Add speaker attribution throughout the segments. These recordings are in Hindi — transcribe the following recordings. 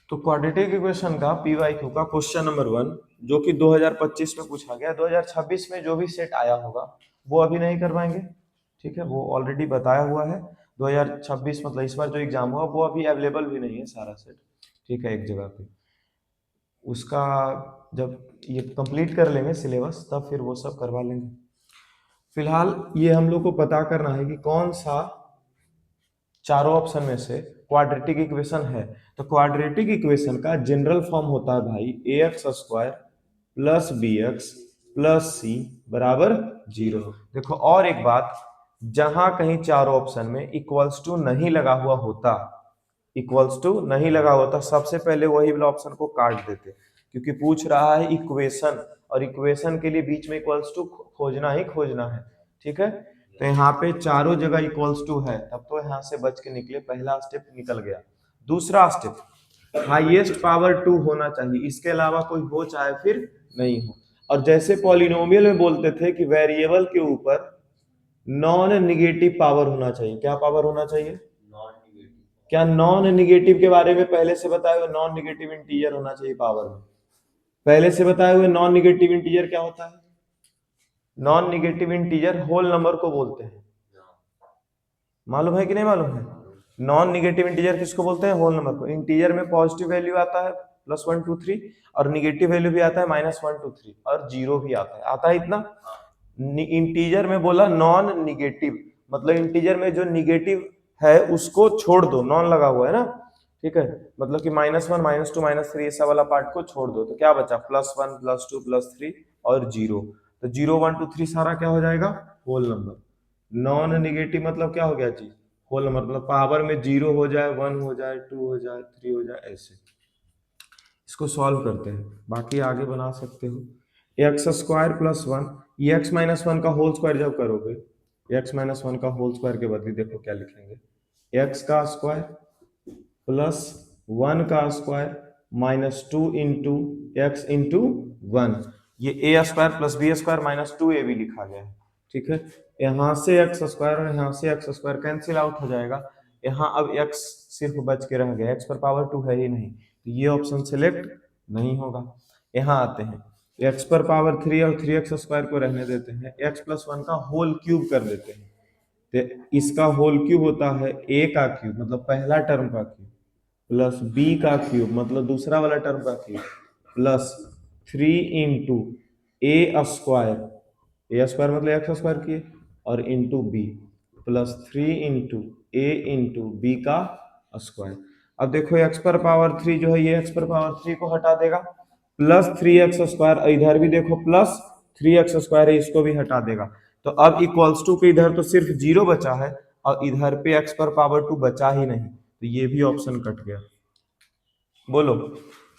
Speaker 1: तो क्वाड्रेटिक इक्वेशन का पीवाईक्यू का क्वेश्चन नंबर 1 जो कि 2025 में पूछा गया, 2026 में जो भी सेट आया होगा वो अभी नहीं करवाएंगे, ठीक है, वो ऑलरेडी बताया हुआ है। 2026 मतलब इस बार जो एग्जाम हुआ वो अभी अवेलेबल भी नहीं है सारा सेट, ठीक है, एक जगह पे। उसका जब ये कंप्लीट कर लेंगे सिलेबस तब फिर वो सब करवा लेंगे। फिलहाल ये हम लोग को पता करना है कि कौन सा चारों ऑप्शन में से क्वाड्रेटिक इक्वेशन है। तो क्वाड्रेटिक इक्वेशन का जनरल फॉर्म होता है भाई a x square plus b x plus c बराबर 0। देखो और एक बात, जहां कहीं चारों ऑप्शन में इक्वल्स टू नहीं लगा हुआ होता, इक्वल्स टू नहीं लगा होता, सबसे पहले वही वाला ऑप्शन को काट देते, क्योंकि पूछ रहा है इक्वेशन और इक्वेशन के लिए बीच में इक्वल्स टू खोजना ही खोजना है, ठीक है। तो यहाँ पे चारों जगह इक्वल्स टू है, तब तो यहाँ से बच के निकले, पहला स्टेप निकल गया। दूसरा स्टेप हाईएस्ट पावर 2 होना चाहिए, इसके अलावा कोई हो चाहे फिर नहीं हो। और जैसे पॉलिनोमियल में बोलते थे कि वेरिएबल के ऊपर नॉन निगेटिव पावर होना चाहिए, क्या पावर होना चाहिए? क्या नॉन निगेटिव के बारे में पहले से बताए हुए नॉन निगेटिव इंटीजर होना चाहिए पावर में? पहले से बताए हुए नॉन निगेटिव इंटीजर क्या होता है? Non negative integer whole number को बोलते हैं, मालूम है कि नहीं मालूम है? नॉन निगेटिव इंटीजर किसको बोलते हैं? होल नंबर को। इंटीजर में पॉजिटिव वैल्यू आता है +1 2 3 और निगेटिव वैल्यू भी आता है -1 2 3 और 0 भी आता है इतना। इंटीजर में बोला नॉन निगेटिव, मतलब इंटीजर में जो निगेटिव है उसको छोड़ दो, नॉन लगा हुआ है ना, ठीक है, मतलब कि -1 -2 -3 ये सब वाला पार्ट को छोड़ दो, तो क्या बचा? +1 +2 +3 और 0। तो 0 1 2 3 सारा क्या हो जाएगा? Whole number. नॉन निगेटिव मतलब क्या हो गया चीज? होल नंबर, मतलब पावर में 0 हो जाए, 1 हो जाए, 2 हो जाए, 3 हो जाए, ऐसे। इसको सॉल्व करते हैं, बाकी आगे बना सकते हो। एक्स स्क्वायर प्लस 1, ये एक्स माइनस 1 का होल स्क्वायर जब करोगे, एक्स माइनस 1 का होल स्क्वायर के बदले देखो क्या लिखेंगे, एक्स का स्क्वायर प्लस 1 का स्क्वायर -2 इंटू एक्स इंटू 1। ये ए स्क्वायर प्लस बी स्क्वायर -2 ए भी लिखा गया है, ठीक है। यहाँ से एक्स स्क्वायर और यहाँ से एक्स स्क्वायर कैंसिल आउट हो जाएगा, यहाँ अब एक्स सिर्फ बच के रह गया, एक्स पर पावर 2 है ही नहीं, तो ये ऑप्शन सिलेक्ट नहीं होगा। यहाँ आते हैं, एक्स पर पावर 3 और 3x स्क्वायर को रहने देते हैं, x प्लस 1 का होल क्यूब कर देते हैं, तो इसका होल क्यूब होता है a का क्यूब मतलब पहला टर्म का क्यूब प्लस b का क्यूब मतलब दूसरा वाला टर्म का क्यूब प्लस 3 इंटू ए स्क्वायर, ए स्क्वायर मतलब एक्स स्क्वायर किए, और इंटू बी प्लस 3 इंटू ए इंटू बी का स्क्वायर। अब देखो एक्स पर पावर 3 जो है ये एक्स पर पावर 3 को हटा देगा, प्लस 3x स्क्वायर, इधर भी देखो प्लस 3x स्क्वायर है, इसको भी हटा देगा। तो अब इक्वल्स टू के इधर तो सिर्फ 0 बचा है और इधर पे x पर पावर 2 बचा ही नहीं, तो ये भी ऑप्शन कट गया। बोलो,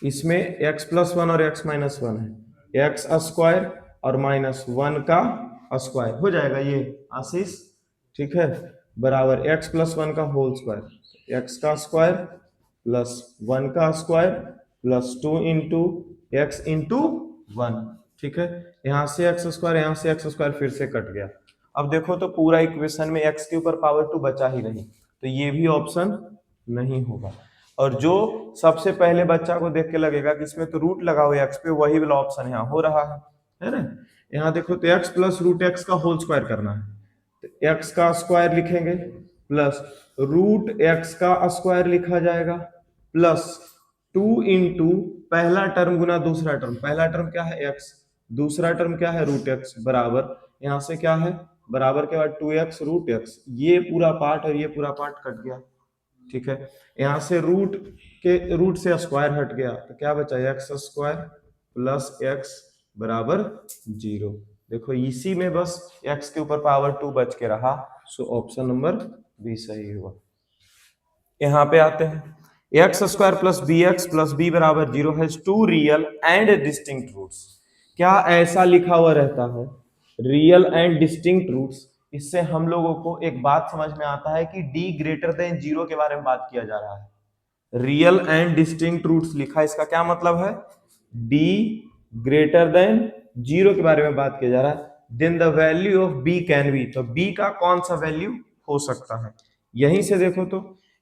Speaker 1: इसमें x प्लस 1 और x माइनस 1 है, x स्क्वायर और -1 का स्क्वायर हो जाएगा ये आशीष, ठीक है, बराबर x प्लस 1 का होल स्क्वायर, x का स्क्वायर प्लस 1 का square plus 2 into x into 1, ठीक है। यहाँ से एक्स स्क्वायर, यहाँ से एक्स स्क्वायर फिर से कट गया। अब देखो तो पूरा इक्वेशन में x के ऊपर पावर 2 बचा ही नहीं, तो ये भी ऑप्शन नहीं होगा। और जो सबसे पहले बच्चा को देख के लगेगा कि इसमें तो रूट लगा हुआ है x पे, वही वाला ऑप्शन यहाँ हो रहा है ना। यहाँ देखो तो x प्लस रूट एक्स का होल स्क्वायर करना है, तो x का स्क्वायर लिखेंगे प्लस रूट एक्स का स्क्वायर लिखा जाएगा प्लस 2 इंटू पहला टर्म गुना दूसरा टर्म, पहला टर्म क्या है x, दूसरा टर्म क्या है रूट एक्स, बराबर यहाँ से क्या है बराबर के बाद 2x रूट एक्स, ये पूरा पार्ट और ये पूरा पार्ट कट गया, ठीक है। यहाँ से रूट से स्क्वायर हट गया, तो क्या बचा एक्स स्क्वायर प्लस एक्स बराबर 0। देखो इसी में बस x के ऊपर पावर 2 बच के रहा, सो ऑप्शन नंबर बी सही हुआ। यहाँ पे आते हैं, एक्स स्क्वायर प्लस बी बराबर 0 has 2 real and distinct roots. क्या ऐसा लिखा हुआ रहता है रियल एंड डिस्टिंक्ट रूट्स? इससे हम लोगों को एक बात समझ में आता है कि d ग्रेटर देन 0 के बारे में बात किया जा रहा है। रियल एंड डिस्टिंक्ट रूट्स लिखा, इसका क्या मतलब है? d ग्रेटर देन 0 के बारे में बात किया जा रहा है, then the value of b can be, तो b का कौन सा वैल्यू हो सकता है? यहीं से देखो तो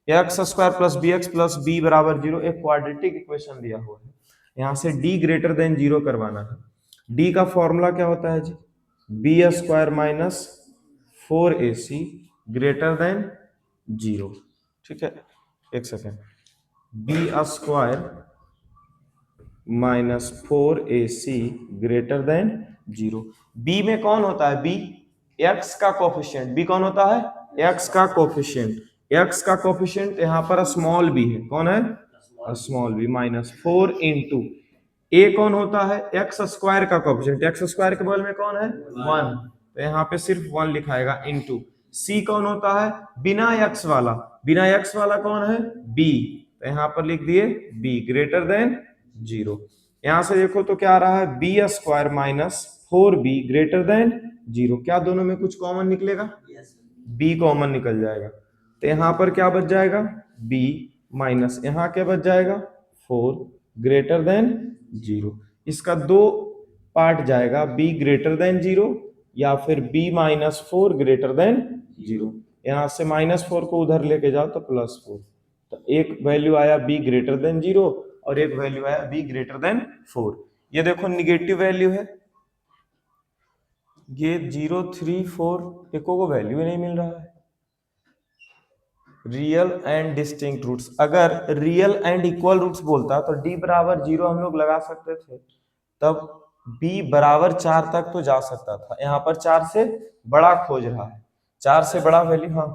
Speaker 1: x square plus b x plus B बराबर जीरो, एक क्वाड्रेटिक इक्वेशन दिया हुआ है। यहां से डी ग्रेटर देन जीरो करवाना है। डी का फॉर्मूला क्या होता है जी? B square minus 4ac greater than zero. ठीक है, एक second, b square minus 4ac greater than zero. B में कौन होता है? बी एक्स का कोफिशिएंट। बी कौन होता है? एक्स का कोफिशिएंट। एक्स का कोफिशिएंट यहाँ पर स्मॉल बी है। कौन है? स्मॉल बी माइनस 4 इंटू ए कौन होता है? एक्स स्क्वायर का कोफिशिएंट। एक्स स्क्वायर के बगल में कौन है? 1, तो यहाँ पे सिर्फ 1 लिखाएगा इंटू सी कौन होता है? बिना एक्स वाला। बिना एक्स वाला कौन है? बी, तो यहाँ पर लिख दिए बी ग्रेटर देन जीरो। यहां से देखो तो क्या आ रहा है? B square minus 4b greater than zero. क्या दोनों में कुछ कॉमन निकलेगा? बी कॉमन निकल जाएगा, तो यहां पर क्या बच जाएगा? बी माइनस यहां क्या बच जाएगा? 4 ग्रेटर देन जीरो। इसका दो पार्ट जाएगा, बी ग्रेटर देन जीरो या फिर b minus 4 greater than zero. यहां से -4 को उधर लेके जाओ तो +4, तो एक वैल्यू आया बी ग्रेटर देन जीरो और एक वैल्यू आया बी ग्रेटर देन 4। ये देखो निगेटिव वैल्यू है, ये 0 3 4 एको को वैल्यू ही नहीं मिल रहा है। रियल एंड डिस्टिंक्ट रूट्स, अगर रियल एंड इक्वल रूट्स बोलता तो डी बराबर 0 हम लोग लगा सकते थे, तब बी बराबर 4 तक तो जा सकता था। यहाँ पर 4 से बड़ा खोज रहा है, 4 से बड़ा वैल्यू। हाँ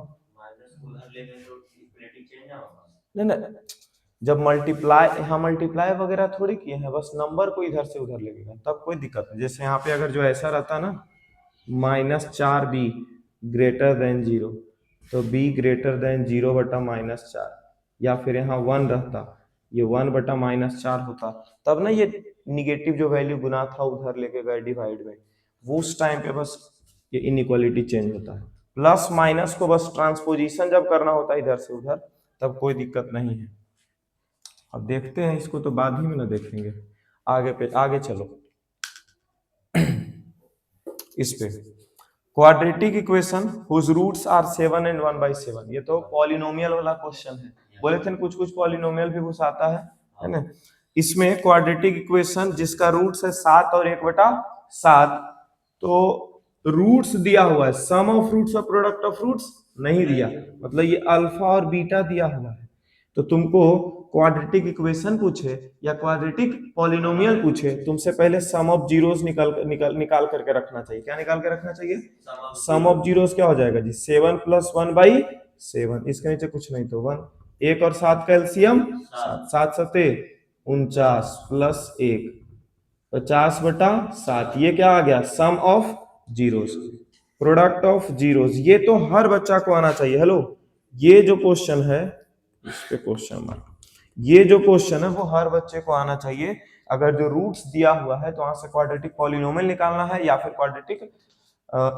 Speaker 1: नहीं नहीं, जब मल्टीप्लाई, यहाँ मल्टीप्लाई वगैरह थोड़ी किए हैं, बस नंबर को इधर से उधर लेके गए, तब कोई दिक्कत नहीं। जैसे यहाँ पे अगर जो ऐसा रहता ना -4b ग्रेटर देन जीरो, तो b ग्रेटर देन जीरो बटा -4, या फिर यहाँ 1 रहता, ये 1 बटा -4 होता, तब ना ये निगेटिव जो वैल्यू गुना था उधर लेके गए डिवाइड में, वो उस टाइम पे बस ये इनइक्वालिटी चेंज होता है। प्लस माइनस को बस ट्रांसपोजिशन जब करना होता है इधर से उधर, तब कोई दिक्कत नहीं है। अब देखते हैं इसको, तो बाद ही में ना देखेंगे, आगे पे आगे चलो। इस पे quadratic equation whose roots are 7 and 1/7, ये तो पॉलिनोमियल वाला क्वेश्चन है। बोले थे कुछ कुछ पॉलिनोमियल भी घुस आता है ना। इसमें क्वाड्रेटिक इक्वेशन जिसका रूट्स है 7 और 1/7, तो रूट्स दिया हुआ है, सम ऑफ रूट्स और प्रोडक्ट ऑफ रूट्स नहीं दिया, मतलब ये अल्फा और बीटा दिया हुआ है। तो तुमको क्वाड्रेटिक इक्वेशन पूछे या क्वाड्रेटिक पॉलिनोमियल पूछे, तुमसे पहले सम ऑफ जीरोस निकाल करके रखना चाहिए। क्या निकाल के रखना चाहिए? सम ऑफ जीरोस क्या हो जाएगा जी? 7 + 1/7, इसके नीचे कुछ नहीं तो 1। 1 और 7 का एलसीएम 7 7 49 प्लस 1 50/7। ये क्या आ गया? Sum of zeros, product of zeros. ये तो हर बच्चा को आना चाहिए। हेलो, ये जो क्वेश्चन है, इस पे क्वेश्चन मार्क, ये जो क्वेश्चन है वो हर बच्चे को आना चाहिए। अगर जो रूट्स दिया हुआ है तो वहां से क्वाड्रेटिक पॉलिनोमियल निकालना है या फिर क्वाड्रेटिक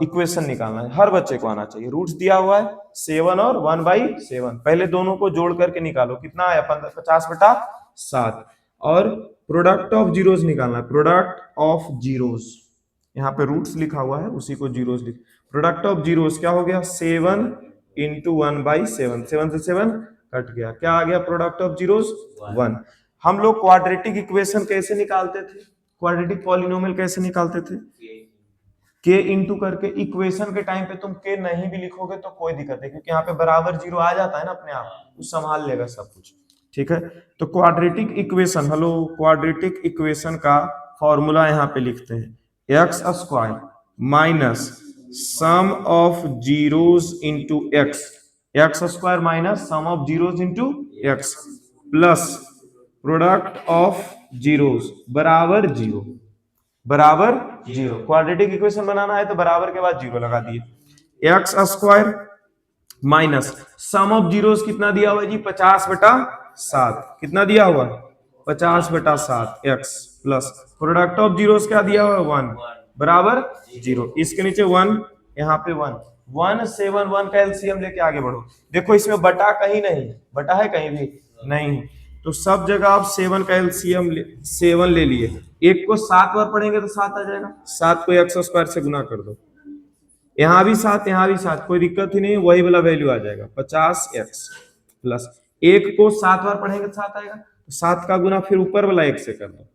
Speaker 1: इक्वेशन निकालना है, हर बच्चे को आना चाहिए। रूट्स दिया हुआ है 7 और 1/7, पहले दोनों को जोड़ करके निकालो, कितना आया? 50/7। और प्रोडक्ट ऑफ जीरोस निकालना है, प्रोडक्ट ऑफ जीरोस, यहाँ पे रूट्स लिखा हुआ है उसी को जीरोस लिख। प्रोडक्ट ऑफ जीरोस क्या हो गया? 7 × 1/7, 7 से 7 कट गया, क्या आ गया? Product of zeros 1। हम लोग क्वाड्रेटिक इक्वेशन कैसे निकालते थे? क्वाड्रेटिक पॉलिनोमियल कैसे निकालते थे? के इंटू करके। इक्वेशन के टाइम पे तुम के नहीं भी लिखोगे तो कोई दिक्कत नहीं, क्योंकि यहाँ पे बराबर जीरो आ जाता है ना अपने आप, वो संभाल लेगा सब कुछ। ठीक है, तो quadratic equation, hello, quadratic equation का फॉर्मूला यहाँ पे लिखते हैं, x square minus sum of zeros into x, x square minus sum of zeros into x plus product of zeros बराबर जीरो, बराबर जीरो। क्वाड्रेटिक इक्वेशन बनाना है तो बराबर के बाद जीरो लगा दिए। X square minus sum of zeros कितना दिया हुआ है जी? 50/7। कितना दिया हुआ? 50/7 x plus product of zeros क्या दिया हुआ है? 1 बराबर जीरो। इसके नीचे 1, यहाँ पे 1, 1 7 1 का एलसीएम लेके आगे बढ़ो। देखो इसमें बटा कहीं नहीं, बटा है कहीं भी नहीं, तो सब जगह आप 7 का एलसीएम 7 ले लिए। एक को 7 बार पढ़ेंगे तो 7 आ जाएगा, 7 को एक्स स्क्वायर से गुना कर दो, यहाँ भी 7 यहाँ भी 7, कोई दिक्कत ही नहीं, वही वाला वैल्यू आ जाएगा 50x प्लस, एक को 7 बार पढ़ेंगे तो 7 आएगा, तो 7 का गुना फिर ऊपर वाला एक से कर दो,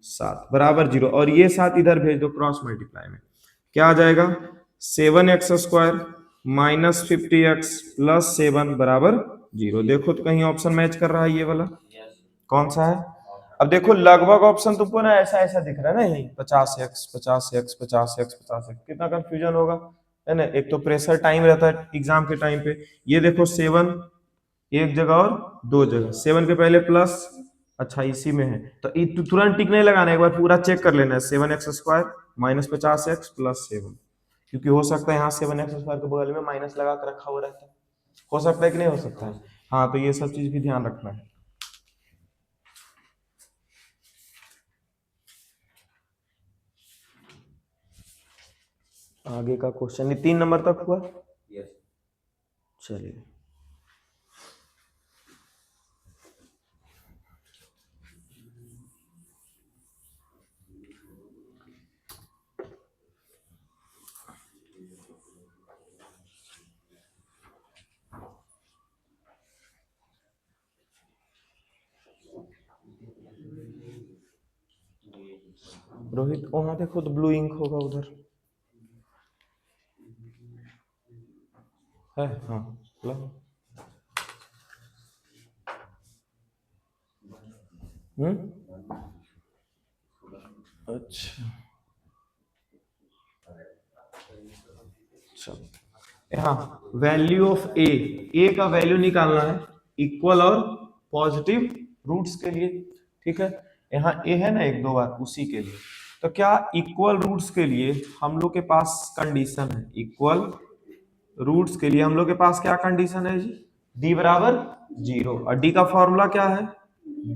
Speaker 1: 7 बराबर 0, और ये 7 इधर भेज दो क्रॉस मल्टीप्लाई में, क्या आ जाएगा 7x² माइनस 50x प्लस 7 बराबर 0। देखो तो कहीं ऑप्शन मैच कर रहा है ये वाला, कौन सा है? अब देखो लगभग ऑप्शन तुमको ना ऐसा ऐसा दिख रहा है ना, यही 50x 50x 50x 50x, कितना कंफ्यूजन होगा, है ना। एक तो प्रेशर टाइम रहता है एग्जाम के टाइम पे, ये देखो 7 एक जगह और दो जगह, 7 के पहले प्लस, अच्छा इसी में है तो तुरंत टिक नहीं लगाना, एक बार पूरा चेक कर लेना है, 7x² माइनस 50x प्लस 7, क्योंकि हो सकता है यहाँ 7x² के बगल में माइनस लगा कर रखा हुआ रहता है, हो सकता है कि नहीं हो सकता है, हाँ तो ये सब चीज भी ध्यान रखना है। आगे का क्वेश्चन 3 नंबर तक हुआ, चलिए रोहित वहां देखो तो ब्लू इंक होगा उधर है, हाँ लो। अच्छा चलो, हाँ वैल्यू ऑफ ए का वैल्यू निकालना है इक्वल और पॉजिटिव रूट्स के लिए, ठीक है। यहाँ ए है ना एक दो बार, उसी के लिए तो क्या इक्वल रूट्स के लिए हम लोग के पास कंडीशन है, इक्वल रूट्स के लिए हम लोग के पास क्या कंडीशन है जी, डी बराबर 0, और डी का फॉर्मूला क्या है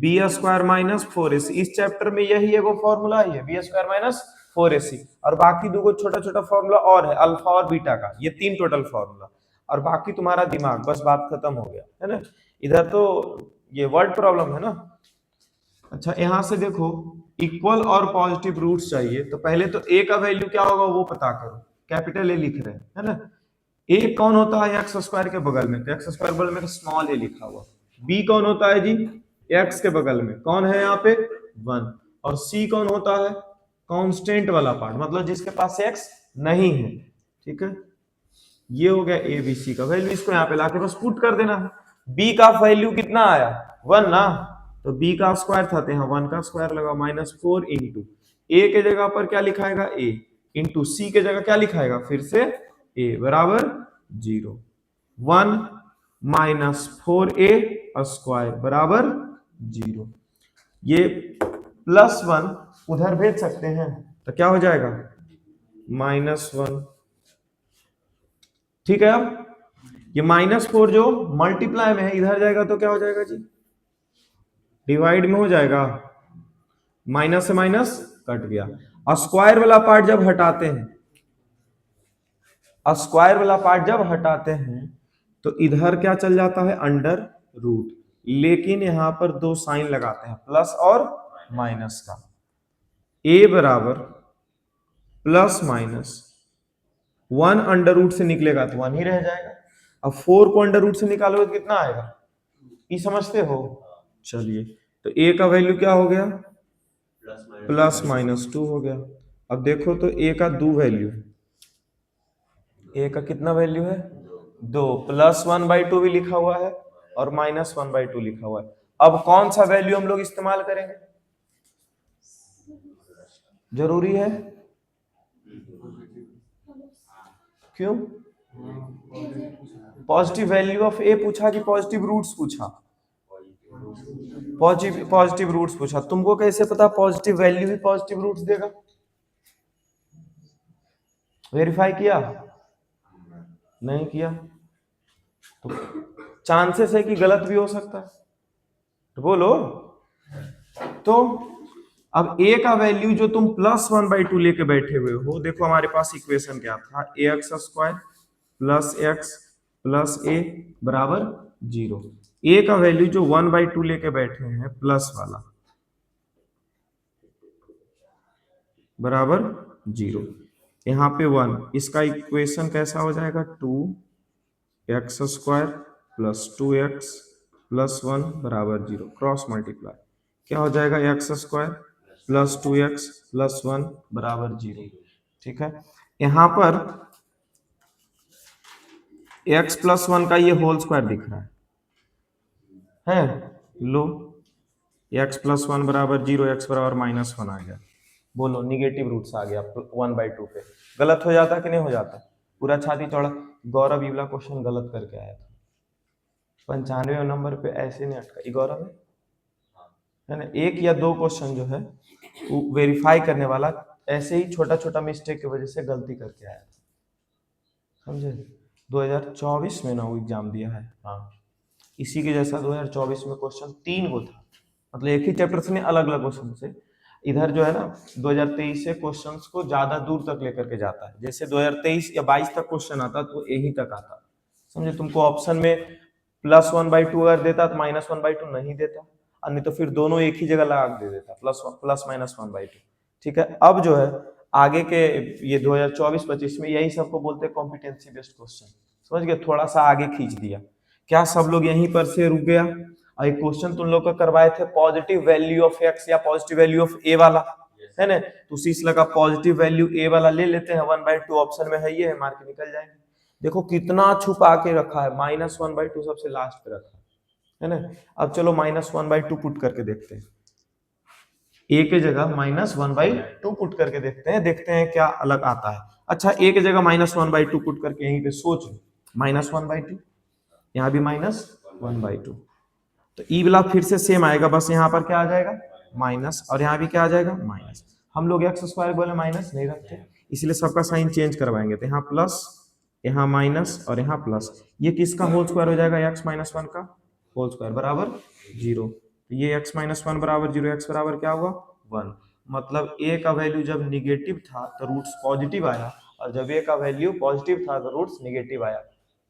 Speaker 1: b² माइनस 4ac, इस चैप्टर में यही एगो फॉर्मूला है b² माइनस 4ac, और बाकी दो को छोटा छोटा फॉर्मूला और है अल्फा और बीटा का, ये 3 टोटल फॉर्मूला, और बाकी तुम्हारा दिमाग, बस बात खत्म हो गया है ना। इधर तो ये वर्ड प्रॉब्लम है ना। अच्छा यहाँ से देखो इक्वल और पॉजिटिव रूट्स चाहिए, तो पहले तो ए का वैल्यू क्या होगा वो पता करो, कैपिटल ए लिख रहे हैं है ना। ए कौन होता है x² के बगल में, तो x² बगल में स्मॉल ए लिखा हुआ, बी कौन होता है जी x के बगल में कौन है यहाँ पे 1, और c कौन होता है कांस्टेंट वाला पार्ट, मतलब जिसके पास x नहीं है, ठीक है। ये हो गया ए बी सी का वैल्यू, इसको यहाँ पे लाके बस पुट कर देना है। b का वैल्यू कितना आया 1 ना, तो b का स्क्वायर था तो यहाँ 1 का स्क्वायर लगा -4 इंटू ए के जगह पर क्या लिखाएगा a, इंटू सी के जगह क्या लिखाएगा फिर से a बराबर 0, 1 -4a² बराबर 0, ये +1 उधर भेज सकते हैं तो क्या हो जाएगा -1, ठीक है। अब ये -4 जो मल्टीप्लाई में है इधर जाएगा तो क्या हो जाएगा जी डिवाइड में हो जाएगा, माइनस से माइनस कट गया, और स्क्वायर वाला पार्ट जब हटाते हैं, स्क्वायर वाला पार्ट जब हटाते हैं तो इधर क्या चल जाता है अंडर रूट, लेकिन यहां पर दो साइन लगाते हैं प्लस और माइनस का, a बराबर प्लस माइनस 1 अंडर रूट से निकलेगा तो 1 ही रह जाएगा, अब 4 को अंडर रूट से निकालोगे तो कितना आएगा, ये समझते हो। चलिए तो a का वैल्यू क्या हो गया +-2 हो गया। अब देखो तो a का दो वैल्यू है, a का कितना वैल्यू है 2, +1/2 भी लिखा हुआ है और -1/2 लिखा हुआ है। अब कौन सा वैल्यू हम लोग इस्तेमाल करेंगे, जरूरी है क्यों, पॉजिटिव वैल्यू ऑफ ए पूछा कि पॉजिटिव रूट्स पूछा, पॉजिटिव रूट्स पूछा, तुमको कैसे पता पॉजिटिव वैल्यू ही पॉजिटिव रूट्स देगा, वेरीफाई किया नहीं किया, तो चांसेस है कि गलत भी हो सकता है, तो बोलो। तो अब a का वैल्यू जो तुम +1/2 लेके बैठे हुए हो, देखो हमारे पास इक्वेशन क्या था ax² plus x plus a बराबर 0, a का वैल्यू जो 1/2 लेके बैठे हैं प्लस वाला बराबर 0, यहाँ पे 1, इसका इक्वेशन कैसा हो जाएगा 2x² प्लस 2x प्लस 1 बराबर 0, क्रॉस मल्टीप्लाई क्या हो जाएगा, x square plus 2x plus 1 बराबर 0। ठीक है, यहां पर x प्लस 1 का ये होल स्क्वायर दिख रहा है लो, x प्लस 1 बराबर 0, x बराबर माइनस 1 आ गया। बोलो निगेटिव रूट्स आ गया 1/2 पे, गलत हो जाता कि नहीं हो जाता, पूरा छाती चौड़ा। गौरव ये वाला क्वेश्चन गलत करके आया था, 95 नंबर पे ऐसे नहीं अटका। ये गौरव है ना, एक या दो क्वेश्चन जो है वो वेरीफाई करने वाला ऐसे ही छोटा छोटा मिस्टेक की वजह से गलती करके आया था, समझे। 2024 में ना वो एग्जाम दिया है, हाँ इसी के जैसा 2024 में क्वेश्चन 3 गो था, मतलब एक ही चैप्टर से नहीं, अलग अलग क्वेश्चन से। इधर जो है ना 2023 से क्वेश्चंस को ज्यादा दूर तक लेकर के जाता है, जैसे 2023 या 22 तक क्वेश्चन आता तो यही तक आता, समझे। तुमको ऑप्शन में +1/2 अगर देता तो -1/2 नहीं देता, और नहीं तो फिर दोनों एक ही जगह लगा के दे देता, प्लस माइनस 1/2। ठीक है, अब जो है आगे के ये 2024-25 में यही सबको बोलते हैं कॉम्पिटेंसी बेस्ड क्वेश्चन, समझ गए, थोड़ा सा आगे खींच दिया। क्या सब लोग यहीं पर से रुक गया। और एक क्वेश्चन तुम लोग का करवाए थे पॉजिटिव वैल्यू ऑफ एक्स या पॉजिटिव वैल्यू ऑफ ए वाला, है ना, तो उसी से लगा पॉजिटिव वैल्यू ए वाला ले लेते हैं, 1/2 ऑप्शन में है, ये है, मार्क निकल जाएंगे। देखो कितना छुपा के रखा है, -1/2 सबसे लास्ट पे रखा है ना। अब चलो -1/2 पुट करके देखते हैं, ए के जगह -1/2 पुट करके देखते हैं क्या अलग आता है। अच्छा ए के जगह -1/2 पुट करके यहीं पे सोच लो, -1/2, यहाँ भी -1/2, तो ई वाला फिर से सेम आएगा, बस यहाँ पर क्या आ जाएगा माइनस, और यहाँ भी क्या आ जाएगा माइनस। हम लोग एक्स स्क्वायर बोले माइनस नहीं रखते, इसलिए सबका साइन चेंज करवाएंगे, तो यहाँ प्लस, यहाँ माइनस और यहाँ प्लस, ये किसका होल स्क्वायर हो जाएगा, x-1 का होल स्क्वायर बराबर 0। तो ये x-1 बराबर 0, x बराबर क्या हुआ 1, मतलब a का वैल्यू जब निगेटिव था तो रूट्स पॉजिटिव आया, और जब a का वैल्यू पॉजिटिव था तो रूट्स निगेटिव आया।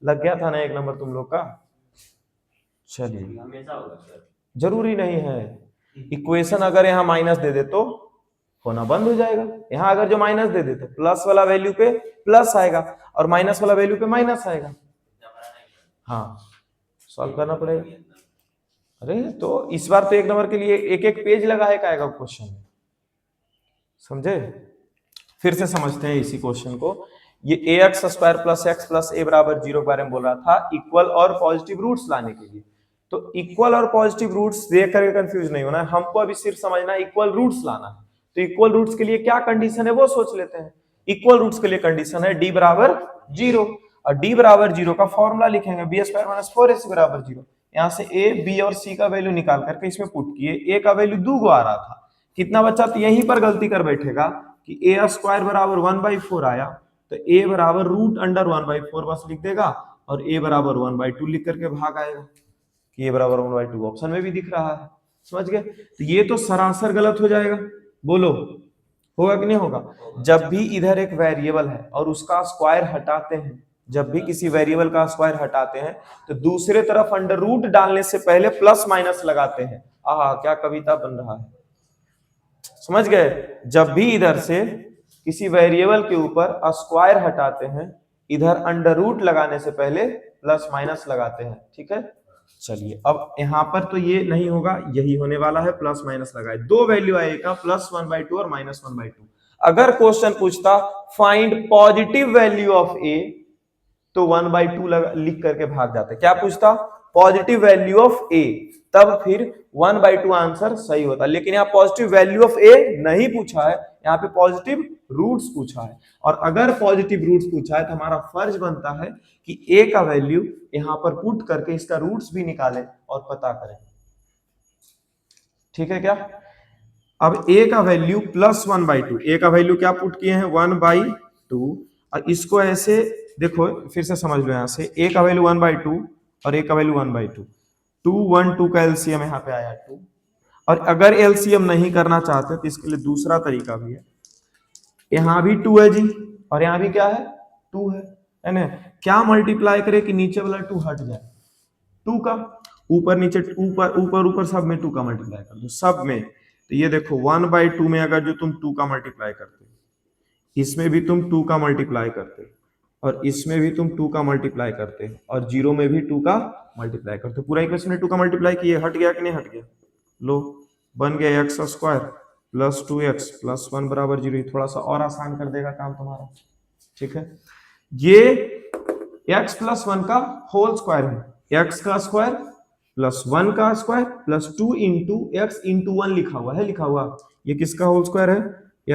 Speaker 1: लग गया था ना एक नंबर तुम लोग का। चलिए जरूरी नहीं है, इक्वेशन अगर यहाँ माइनस दे दे तो होना बंद हो जाएगा, यहाँ अगर जो माइनस दे दे तो प्लस वाला वैल्यू पे प्लस आएगा और माइनस वाला वैल्यू पे माइनस आएगा। हाँ सॉल्व करना पड़ेगा। अरे तो इस बार तो एक नंबर के लिए एक एक पेज लगा है आएगा क्वेश्चन, समझे। फिर से समझते हैं इसी क्वेश्चन को। ये ax square plus x plus a बराबर 0 के बारे में बोल रहा था, इक्वल और पॉजिटिव रूट्स लाने के लिए। तो इक्वल और पॉजिटिव रूट्स देख करके कंफ्यूज नहीं होना है, हमको अभी सिर्फ समझना है इक्वल रूट्स लाना है। तो इक्वल रूट्स के लिए क्या कंडीशन है वो सोच लेते हैं। इक्वल रूट्स के लिए कंडीशन है d बराबर 0, और d बराबर 0 का फॉर्मूला लिखेंगे b स्क्वायर माइनस 4ac बराबर 0। यहाँ से a, b और c का वैल्यू निकाल करके इसमें पुट किए, a का वैल्यू 2 गो आ रहा था, कितना बचा, तो यहीं पर गलती कर बैठेगा कि a स्क्वायर बराबर 1/4 आया, तो a बराबर √1/4 बस लिख देगा, और a बराबर 1/2 लिख करके भाग आएगा कि a बराबर 1/2 ऑप्शन में भी दिख रहा है, समझ गए। तो ये तो सरासर गलत हो जाएगा, बोलो होगा कि नहीं होगा। जब भी इधर एक वेरिएबल है और उसका स्क्वायर हटाते हैं, जब भी किसी वेरिएबल का स्क्वायर हटाते हैं तो दूसरे तरफ अंडर रूट डालने से पहले प्लस माइनस लगाते हैं। आहा क्या कविता बन रहा है, समझ गए। जब भी इधर से किसी वेरिएबल के ऊपर स्क्वायर हटाते हैं, इधर अंडर रूट लगाने से पहले प्लस माइनस लगाते हैं, ठीक है। चलिए अब यहाँ पर तो ये नहीं होगा, यही होने वाला है, प्लस माइनस लगाए, दो वैल्यू आएगा +1/2 और -1/2। अगर क्वेश्चन पूछता फाइंड पॉजिटिव वैल्यू ऑफ ए, तो 1/2 लिख करके भाग जाते। क्या पूछता, पॉजिटिव वैल्यू ऑफ ए, तब फिर 1/2 आंसर सही होता। लेकिन यहाँ पॉजिटिव वैल्यू ऑफ ए नहीं पूछा है, यहाँ पे पॉजिटिव रूट्स पूछा है, और अगर पॉजिटिव रूट्स पूछा है तो हमारा फर्ज बनता है कि ए का वैल्यू यहाँ पर पुट करके इसका रूट्स भी निकालें और पता करें, ठीक है क्या। अब a का वैल्यू +1/2, a का वैल्यू क्या पुट किए हैं 1/2, और इसको ऐसे देखो फिर से समझ लो, यहाँ से a का वैल्यू 1/2 और a का वैल्यू 1/2, 2 1 2 का एलसीएम यहाँ पे आया 2। और अगर एलसीएम नहीं करना चाहते तो इसके लिए दूसरा तरीका भी है, यहाँ भी 2 है जी और यहाँ भी क्या है 2 है ना। क्या मल्टीप्लाई करे कि नीचे वाला 2 हट जाए, 2 का ऊपर नीचे, ऊपर ऊपर ऊपर सब में 2 का मल्टीप्लाई कर दो सब में। तो ये देखो 1/2 में अगर जो तुम 2 का मल्टीप्लाई करते, इसमें भी तुम 2 का मल्टीप्लाई करते, और इसमें भी तुम 2 का मल्टीप्लाई करते हो और 0 में भी 2 का मल्टीप्लाई करते हो। पूरा इक्वेशन में 2 का मल्टीप्लाई किए, हट गया कि नहीं हट गया? लो, बन गया x square plus 2x plus 1 बराबर 0। थोड़ा सा और आसान कर देगा काम तुम्हारा, ठीक है। ये x प्लस 1 का होल स्क्वायर है, x का स्क्वायर प्लस 1 का square plus 2 into x into 1 लिखा हुआ है, लिखा हुआ। ये किसका होल स्क्वायर है?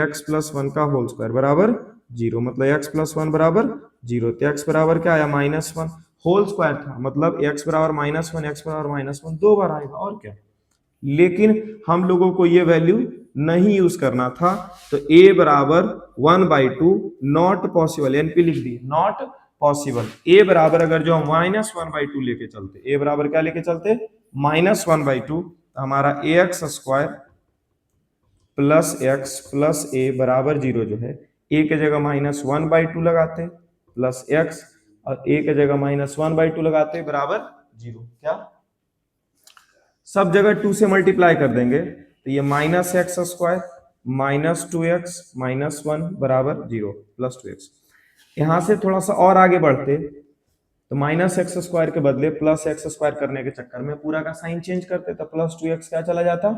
Speaker 1: x प्लस 1 का होल स्क्वायर बराबर 0, मतलब x प्लस 1 बराबर 0। तो x बराबर क्या आया? -1। होल स्क्वायर था मतलब x बराबर -1, x बराबर -1 दो बार आएगा और क्या। लेकिन हम लोगों को ये वैल्यू नहीं यूज करना था, तो a बराबर 1/2 नॉट पॉसिबल, एनपी लिख दिए, नॉट पॉसिबल। a बराबर अगर जो हम -1/2 लेके चलते, a बराबर क्या लेके चलते? -1/2, तो हमारा ax square plus x plus a बराबर 0 जो है, a के जगह -1/2 लगाते प्लस x और a के जगह -1/2 लगाते बराबर 0। क्या सब जगह 2 से मल्टीप्लाई कर देंगे तो ये -x स्क्वायर -2x -1 बराबर 0 प्लस 2x। यहां से थोड़ा सा और आगे बढ़ते तो -x स्क्वायर के बदले प्लस x स्क्वायर करने के चक्कर में पूरा का साइन चेंज करते तो प्लस 2x क्या चला जाता?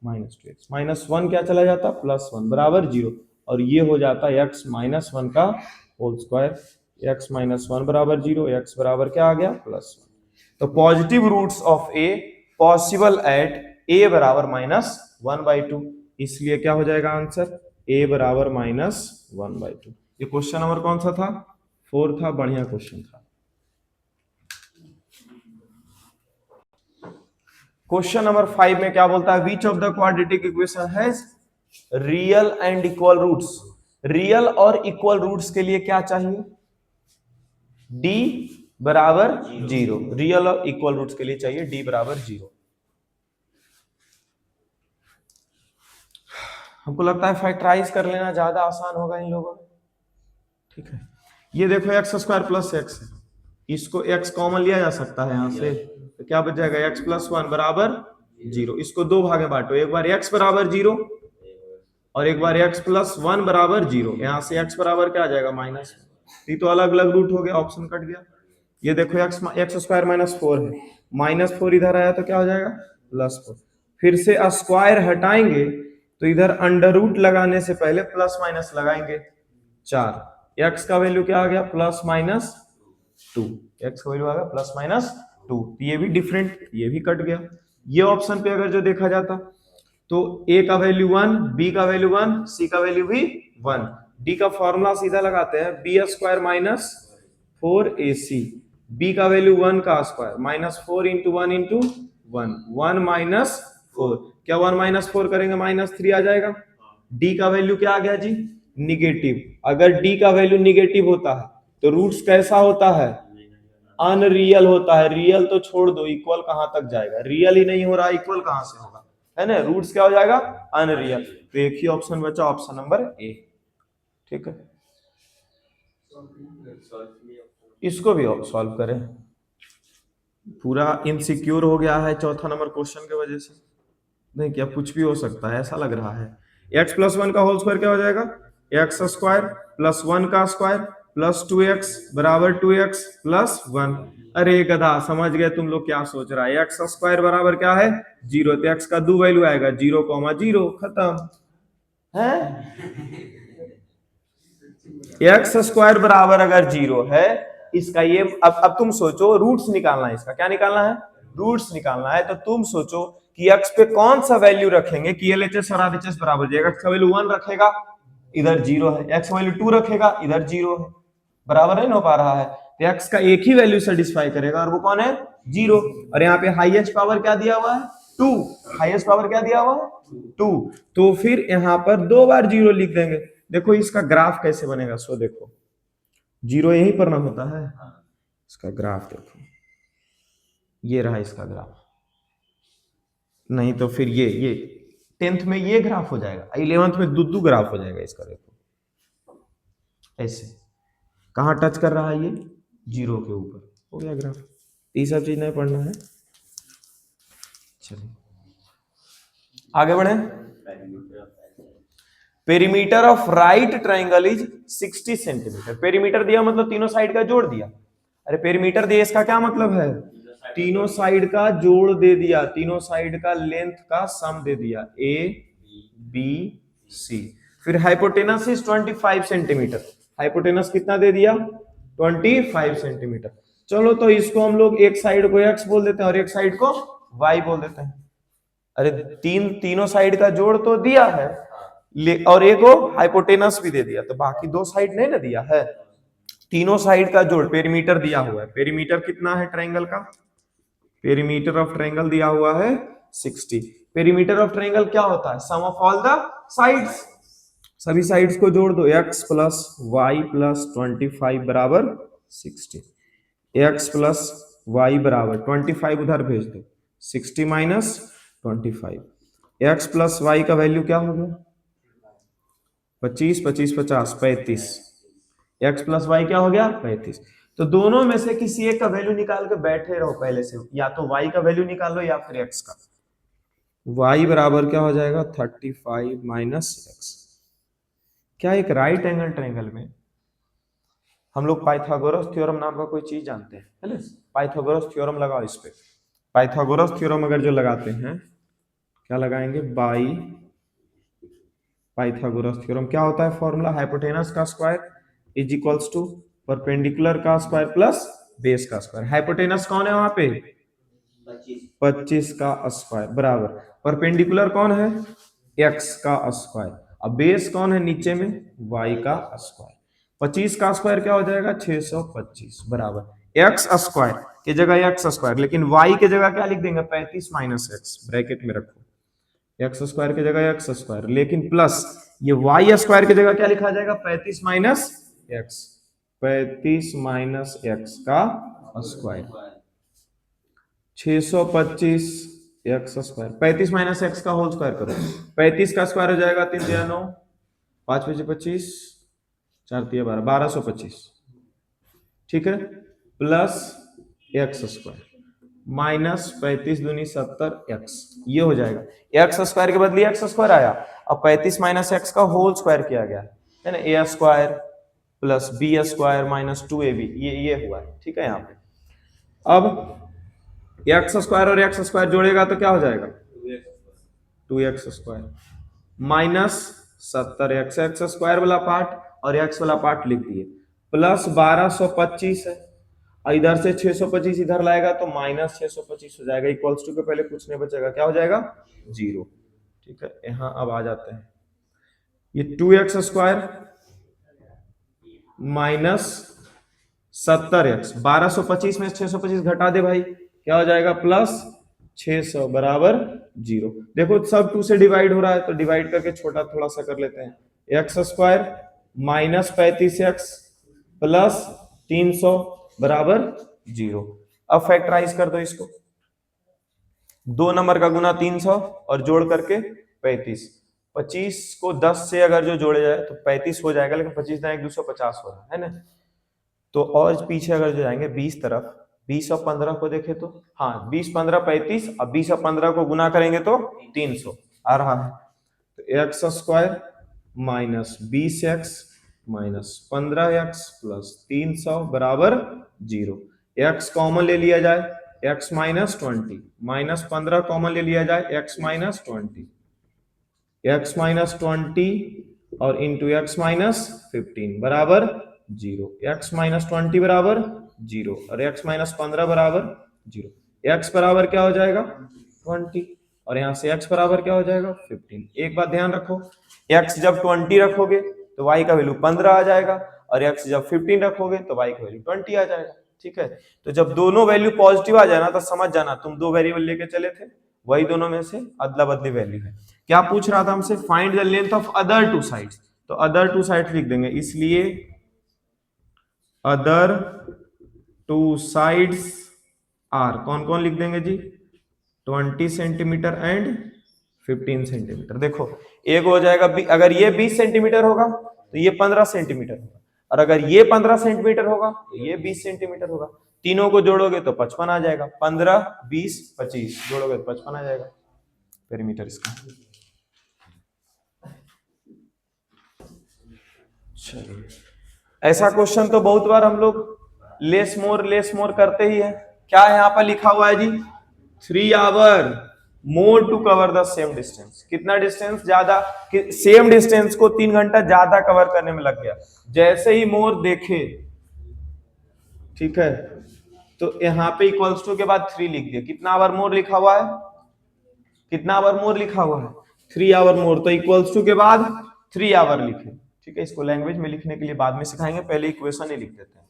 Speaker 1: -2x -1 क्या चला जाता? +1 बराबर 0। और ये हो जाता x -1 का होल स्क्वायर, x -1 बराबर 0, x बराबर क्या आ गया? +1। तो positive roots of a possible at a बराबर -1/2, इसलिए क्या हो जाएगा आंसर? a बराबर -1/2। ये क्वेश्चन नंबर कौन सा था? 4 था, बढ़िया क्वेश्चन था। क्वेश्चन नंबर 5 में क्या बोलता है? Which of the quadratic equation has real and equal roots. Real और इक्वल रूट्स के लिए क्या चाहिए? d बराबर 0। रियल और इक्वल रूट्स के लिए चाहिए d बराबर 0। हमको लगता है फैक्टराइज कर लेना ज्यादा आसान होगा इन लोगों में, ठीक है। ये देखो एक्स स्क्वायर प्लस एक्स, इसको x कॉमन लिया जा सकता है यहां से, तो क्या बच जाएगा? x प्लस 1 बराबर 0। इसको दो भाग में बांटो, एक बार x बराबर 0 और एक बार x प्लस 1 बराबर 0। यहां से x बराबर क्या आ जाएगा? -1। ये तो अलग अलग रूट हो गया, ऑप्शन कट गया। ये देखो एक्स स्क्वायर -4 है, -4 इधर आया तो क्या हो जाएगा? +4। फिर से स्क्वायर हटाएंगे तो इधर अंडर रूट लगाने से पहले प्लस माइनस लगाएंगे 4। एक्स का वैल्यू क्या आ गया? +2। एक्स का वैल्यू आ गया +2। ये भी डिफरेंट, ये भी कट गया। ये ऑप्शन पे अगर जो देखा जाता तो a का वैल्यू 1, b का वैल्यू 1, c का वैल्यू भी 1। d का फॉर्मूला सीधा लगाते हैं, b² -4ac। b का वैल्यू 1 का स्क्वायर -4 इंटू 1 इंटू 1, 1 -4। क्या 1 -4 करेंगे? -3 आ जाएगा। d का वैल्यू क्या आ गया जी? निगेटिव। अगर d का वैल्यू निगेटिव होता है तो रूट्स कैसा होता है? अनरियल होता है। रियल तो छोड़ दो, इक्वल कहां तक जाएगा? रियल ही नहीं हो रहा, इक्वल कहां से होगा? है ना, रूट्स क्या हो जाएगा? अनरियल। तो एक ही ऑप्शन बचा, ऑप्शन नंबर ए, ठीक है। इसको भी सॉल्व करें, पूरा इनसिक्योर हो गया है चौथा नंबर क्वेश्चन की वजह से। नहीं क्या, कुछ भी हो सकता है ऐसा लग रहा है। x प्लस 1 का होल स्क्वायर क्या हो जाएगा? x स्क्वायर प्लस 1 का स्क्वायर प्लस 2x बराबर 2x प्लस 1। अरे गधा, समझ गए तुम लोग क्या सोच रहा है? x स्क्वायर बराबर क्या है? 0। तो x का दो वैल्यू आएगा, 0,0, खत्म है। एक्स स्क्वायर बराबर अगर 0 है, इसका ये अब तुम सोचो, रूट्स निकालना है इसका। क्या निकालना है? रूट्स निकालना है। तो तुम सोचो कि x पे कौन सा वैल्यू रखेंगे कि LHS और RHS बराबर हो जाएगा। x का वैल्यू 1 रखेगा, इधर 0 है। x का वैल्यू 2 रखेगा, इधर 0 है। बराबर नहीं हो पा रहा है। तो x का एक ही वैल्यू सेटिस्फाई करेगा और वो कौन है? 0। और यहाँ पे हाईएस्ट पावर क्या दिया हुआ है? 2। हाईएस्ट पावर क्या दिया हुआ है? 2। तो फिर यहाँ पर दो बार 0 लिख देंगे। देखो इसका ग्राफ कैसे बनेगा, सो देखो 0 यहीं पर ना होता है। इसका ग्राफ देखो, ये रहा इसका ग्राफ। नहीं तो फिर ये 10th में ये ग्राफ हो जाएगा, 11th में दू ग्राफ हो जाएगा इसका। देखो ऐसे कहां टच कर रहा है? ये 0 के ऊपर हो गया ग्राफ। ये सब चीज नहीं पढ़ना है। चलिए आगे बढ़े। Perimeter of right triangle is 60 centimetre. Perimeter दिया मतलब तीनों साइड का जोड़ दिया। अरे पेरीमीटर दिया इसका क्या मतलब है, तीनों साइड का जोड़ दे दिया, तीनों साइड का लेंथ का सम दे दिया, ए बी सी। फिर हाइपोटेनस इज 25 सेंटीमीटर। हाइपोटेनस कितना दे दिया, 25 सेंटीमीटर। चलो तो इसको हम लोग एक साइड को x बोल देते हैं और एक साइड को y बोल देते हैं। अरे तीनों साइड का जोड़ तो दिया है और एक को हाइपोटेनस भी दे दिया, तो बाकी दो साइड नहीं ना दिया है, तीनों साइड का जोड़ पेरीमीटर दिया हुआ है। पेरीमीटर कितना है ट्रायंगल का, पेरीमीटर ऑफ ट्रायंगल दिया हुआ है 60। पेरीमीटर ऑफ ट्रायंगल क्या होता है, सम ऑफ ऑल द साइड्स। सभी साइड्स को जोड़ दो, x प्लस वाई प्लस 25 बराबर 60। x प्लस वाई बराबर 25 उधर भेज दो, 60 माइनस 25। x प्लस वाई का वैल्यू क्या हो गया, 25, 25 50 35। x प्लस वाई क्या हो गया 35। तो दोनों में से किसी एक का वैल्यू निकाल के बैठे रहो पहले से, या तो y का वैल्यू निकाल लो या फिर x का। y बराबर क्या हो जाएगा 35 माइनस एक्स। क्या एक राइट एंगल ट्रायंगल में हम लोग पाइथागोरस थ्योरम नाम का कोई चीज जानते हैं, है ना? पाइथागोरस थ्योरम लगाओ इस पे। पाइथागोरस थ्योरम अगर जो लगाते हैं, क्या लगाएंगे, बाई पाइथागोरस थ्योरम क्या होता है फॉर्मूला, हाइपोटेनस का square is equals to perpendicular का स्क्वायर प्लस बेस का स्क्वायर। हाइपोटेनस कौन है वहां पे, 25 का स्क्वायर बराबर परपेंडिकुलर कौन है, x का स्क्वायर, अब बेस कौन है नीचे में, y का स्क्वायर। 25 का स्क्वायर क्या हो जाएगा 625 बराबर x स्क्वायर की जगह x स्क्वायर, लेकिन y की जगह क्या लिख देंगे 35 माइनस एक्स, ब्रैकेट में रखो, एक्स स्क्वायर की जगह एक्स स्क्वायर, लेकिन प्लस ये वाई स्क्वायर की जगह क्या लिखा जाएगा 35 माइनस एक्स, 35 माइनस एक्स का square, 625 x square, 35 minus x का होल स्क्वायर करो, 35 का स्क्वायर हो जाएगा 3 3 9, 5 5 25, 4 3 12, 1225, ठीक है, प्लस एक्स स्क्वायर माइनस 35 दूनी 70 एक्स, ये हो जाएगा। एक्स स्क्वायर के बदले एक्स स्क्वायर आया, अब 35 माइनस एक्स का होल स्क्वायर किया गया है ना, a square plus b square minus 2ab, ये हुआ है, ठीक है। यहाँ पे अब एक्स स्क्वायर और एक्स स्क्वायर जोड़ेगा तो क्या हो जाएगा 2x square minus 70 x, x square वाला पार्ट और एक्स वाला पार्ट लिख दिए, प्लस 1225 है, इधर से 625 इधर लाएगा तो माइनस 625 हो जाएगा, इक्वल्स टू के पहले कुछ नहीं बचेगा, क्या हो जाएगा 0, ठीक है। यहां अब आ जाते हैं, ये 2x स्क्वायर माइनस 70x, 1225 में 625 घटा दे भाई, क्या हो जाएगा प्लस 600 बराबर 0। देखो सब 2 से डिवाइड हो रहा है तो डिवाइड करके छोटा थोड़ा सा कर लेते हैं, x square minus 35x plus 300 बराबर 0। अब फैक्टराइज कर दो इसको, 2 नंबर का गुना 300 और जोड़ करके 35, 25 को 10 से अगर जो जोड़े जाए तो 35 हो जाएगा, लेकिन 25 दाएं 250 हो रहा है ना, तो और पीछे अगर जो जाएंगे 20 तरफ, 20 और 15 को देखे तो हाँ 20 15 35, अब 20 और 15 को गुना करेंगे तो 300 आ रहा है, तो x square minus 20x minus 15x plus 300 बराबर 0। x कॉमन ले लिया जाए, x माइनस 20 माइनस 15 कॉमन ले लिया जाए, x माइनस 20, x माइनस 20 और इंटू x माइनस 15 बराबर 0, x माइनस 20 बराबर 0 और x माइनस 15 बराबर 0, x बराबर क्या हो जाएगा 20 और यहां से x बराबर क्या हो जाएगा 15। एक बात ध्यान रखो, x जब 20 रखोगे तो y का वैल्यू 15 आ जाएगा और x जब 15 रखोगे तो y का वैल्यू 20 आ जाएगा, ठीक है। तो जब दोनों वैल्यू पॉजिटिव आ जाना तो समझ जाना तुम दो वेरिएबल लेके चले थे, वही दोनों में से अदला बदली वैल्यू है। क्या पूछ रहा था हमसे, find the length of other two sides, तो अदर टू साइड्स लिख देंगे, इसलिए अदर टू साइड्स आर कौन कौन लिख देंगे जी, 20 सेंटीमीटर एंड 15 सेंटीमीटर। देखो एक हो जाएगा, अगर ये 20 सेंटीमीटर होगा तो ये 15 सेंटीमीटर होगा, और अगर ये 15 सेंटीमीटर होगा तो ये 20 सेंटीमीटर होगा, तीनों को जोड़ोगे तो 55 आ जाएगा, 15 20 25 जोड़ोगे तो 55 आ जाएगा पेरीमीटर इसका। चलिए, ऐसा क्वेश्चन तो बहुत बार हम लोग लेस मोर करते ही है। क्या है यहाँ पर लिखा हुआ है जी? 3 hour more to cover the same distance. कितना डिस्टेंस ज्यादा, सेम डिस्टेंस को 3 घंटा ज्यादा कवर करने में लग गया। जैसे ही मोर देखे, ठीक है, तो यहाँ पे इक्वल्स टू के बाद 3 लिख दिया। कितना आवर मोर लिखा हुआ है? कितना आवर मोर लिखा हुआ है? 3 आवर मोर, तो इक्वल्स टू के बाद 3 आवर लिखे। ठीक है, इसको लैंग्वेज में लिखने के लिए बाद में सिखाएंगे, पहले इक्वेशन ही लिख देते हैं।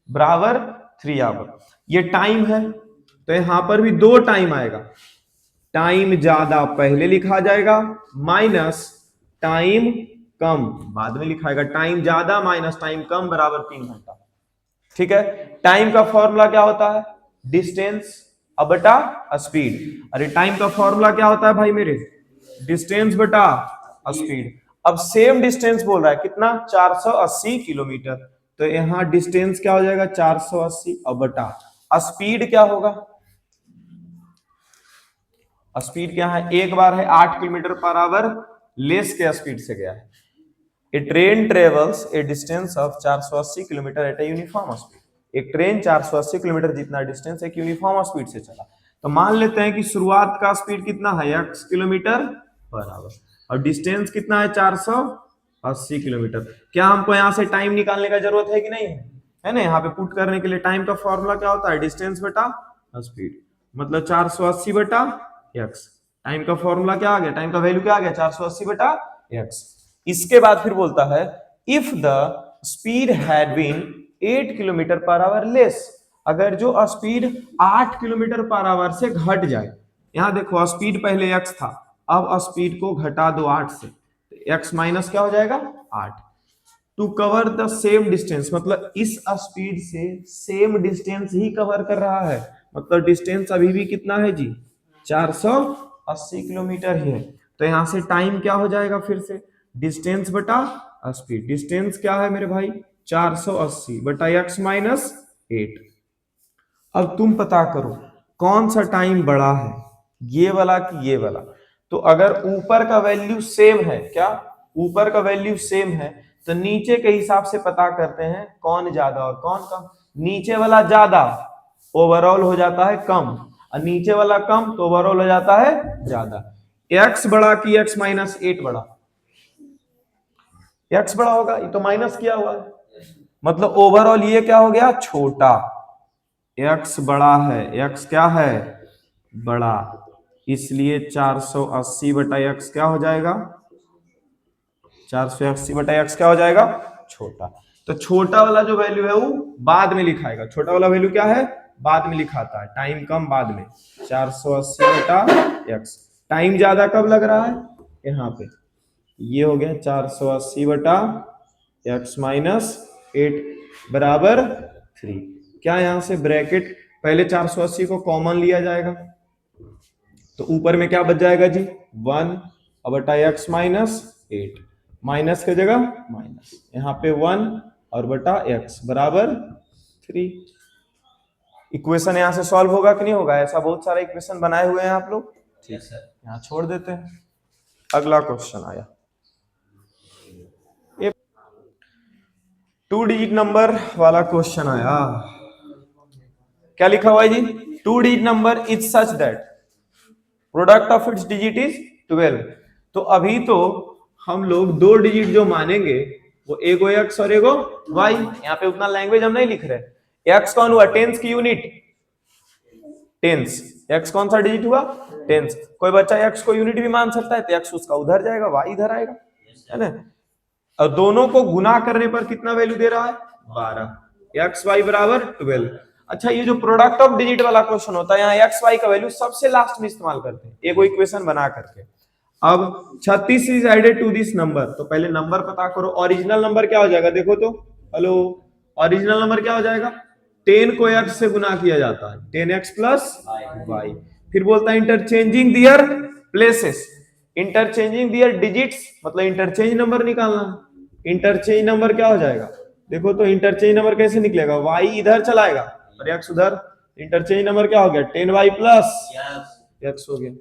Speaker 1: बराबर 3 आवर, ये टाइम है, तो यहां पर भी 2 टाइम आएगा। टाइम ज्यादा पहले लिखा जाएगा, माइनस टाइम कम बाद में लिखाएगा। टाइम ज्यादा माइनस टाइम कम बराबर 3 घंटा। ठीक है, टाइम का फॉर्मूला क्या होता है? डिस्टेंस अब बटा स्पीड। अरे टाइम का फॉर्मूला क्या होता है भाई मेरे? डिस्टेंस बटा स्पीड। अब सेम डिस्टेंस बोल रहा है, कितना? 480 किलोमीटर, तो यहां डिस्टेंस क्या हो जाएगा? 480 अब बटा स्पीड क्या होगा? स्पीड क्या है? एक बार है 8 किलोमीटर पर आवर, लेस के स्पीड से गया है। A train travels a distance of 480 kilometre at a uniform speed. एक ट्रेन 480 किलोमीटर जितना डिस्टेंस एक यूनिफॉर्म स्पीड से चला। तो मान लेते हैं कि शुरुआत का स्पीड कितना है? x किलोमीटर पर आवर, और डिस्टेंस कितना है? 480 किलोमीटर। क्या हमको यहाँ से टाइम निकालने का जरूरत है कि नहीं है? है ना, यहाँ पे पुट करने के लिए टाइम का फॉर्मूला क्या होता है? डिस्टेंस बटा स्पीड, मतलब 480 बटा x। टाइम का फॉर्मूला क्या आ गया? टाइम का वैल्यू क्या आ गया? 480 बटा x। इसके बाद फिर बोलता है if the speed had been 8 kilometre per hour less. अगर जो स्पीड 8 किलोमीटर पर आवर से घट जाए, यहां देखो स्पीड पहले x था, अब स्पीड को घटा दो 8 से, x माइनस क्या हो जाएगा? 8। To cover the same distance, मतलब इस स्पीड से सेम डिस्टेंस ही कवर कर रहा है, मतलब डिस्टेंस अभी भी कितना है जी? 480 किलोमीटर ही है। तो यहां से टाइम क्या हो जाएगा? फिर से डिस्टेंस बटा स्पीड। डिस्टेंस क्या है मेरे भाई? 480 बटा x माइनस 8। अब तुम पता करो कौन सा टाइम बड़ा है, ये वाला कि ये वाला। तो अगर ऊपर का वैल्यू सेम है, क्या ऊपर का वैल्यू सेम है, तो नीचे के हिसाब से पता करते हैं कौन ज्यादा और कौन कम। नीचे वाला ज्यादा ओवरऑल हो जाता है कम, और नीचे वाला कम तो ओवरऑल हो जाता है ज्यादा। x बड़ा कि x माइनस 8 बड़ा? x बड़ा होगा, ये तो माइनस किया हुआ है, मतलब ओवरऑल ये क्या हो गया? छोटा। x बड़ा है, x क्या है? बड़ा, इसलिए 480 बटा x क्या हो जाएगा? 480 बटा x क्या हो जाएगा? छोटा। तो छोटा वाला जो वैल्यू है वो बाद में लिखाएगा। छोटा वाला वैल्यू क्या है? बाद में लिखाता है, टाइम कम बाद में। 480 बटा x। टाइम ज्यादा कब लग रहा है? यहाँ पे ये हो गया 480 बटा x माइनस 8 बराबर 3। क्या यहां से ब्रैकेट पहले 480 को कॉमन लिया जाएगा, तो ऊपर में क्या बच जाएगा जी? 1 बटा x माइनस 8, माइनस की जगह माइनस, यहाँ पे 1 और बटा x बराबर 3। इक्वेशन यहां से सॉल्व होगा कि नहीं होगा? ऐसा बहुत सारे इक्वेशन बनाए हुए हैं आप लोग। ठीक है, यहाँ छोड़ देते हैं। अगला क्वेश्चन आया, 2 डिजिट नंबर वाला क्वेश्चन आया। क्या लिखा हुआ है जी? 2 digit number is such that product of its digit is 12। तो अभी तो हम लोग 2 डिजिट जो मानेंगे वो एगो x और एगो y। यहाँ पे उतना लैंग्वेज हम नहीं लिख रहे। x कौन हुआ? टेंस की यूनिट, टेंस। x कौन सा डिजिट हुआ? टेंस। कोई बच्चा x को यूनिट भी मान सकता है, तो x उसका उधर जाएगा, y इधर आएगा, है ना। और दोनों को गुना करने पर कितना वैल्यू दे रहा है? 12। x y बराबर 12। अच्छा, ये जो प्रोडक्ट ऑफ डिजिट वाला क्वेश्चन होता है, यहाँ x y का वैल्यू सबसे लास्ट में इस्तेमाल करते हैं एगो इक्वेशन बना करके। अब 36 is added to this number, तो पहले नंबर पता करो। ओरिजिनल नंबर क्या हो जाएगा? देखो तो, हेलो, ओरिजिनल नंबर क्या हो जाएगा? 10 को x से गुना किया जाता है, 10x प्लस y। फिर बोलता है इंटरचेंजिंग दियर प्लेसेस, इंटरचेंजिंग दियर डिजिट्स, मतलब इंटरचेंज नंबर निकालना। इंटरचेंज नंबर क्या हो जाएगा? देखो तो इंटरचेंज नंबर कैसे निकलेगा? y इधर चलाएगा और x उधर। इंटरचेंज नंबर क्या हो गया? 10y प्लस x हो गया।